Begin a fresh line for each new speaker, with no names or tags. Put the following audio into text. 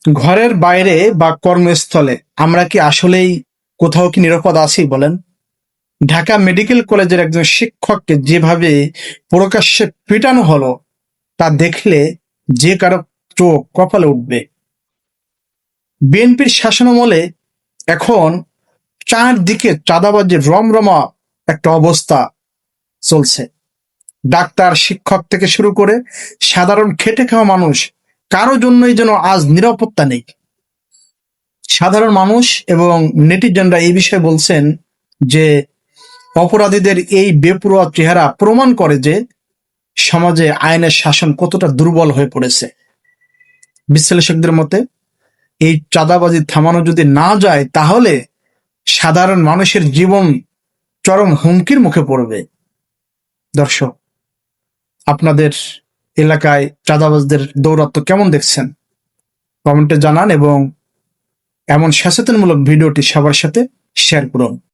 ঘরের বাইরে বা কর্মস্থলে আমরা কি আসলেই কোথাও কি নিরাপদ আছি বলেন? ঢাকা মেডিকেল কলেজের একজন শিক্ষককে যেভাবে প্রকাশ্যে পিটানো হলো তা দেখলে যে কারো চোখ কপালে উঠবে। বিএনপির শাসনামলে এখন চারদিকে চাঁদাবাজির রমরমা একটা অবস্থা চলছে। ডাক্তার, শিক্ষক থেকে শুরু করে সাধারণ খেটে খাওয়া মানুষ কারো জন্যই যেন আজ নিরাপত্তা নেই। সাধারণ মানুষ এবং নেটিজনরা এই বিষয়ে বলছেন যে অপরাধীদের এই বেপরোয়া চেহারা প্রমাণ করে যে সমাজে আইনের শাসন কতটা দুর্বল হয়ে পড়েছে। বিশ্লেষকদের মতে এই চাঁদাবাজি থামানো যদি না যায় তাহলে সাধারণ মানুষের জীবন চরম হুমকির মুখে পড়বে। দর্শক, আপনাদের এলাকায় চাঁদাবাজদের দৌরাত্ম্য কেমন দেখছেন কমেন্টে জানান এবং এমন সচেতনমূলক ভিডিওটি সবার সাথে শেয়ার করুন।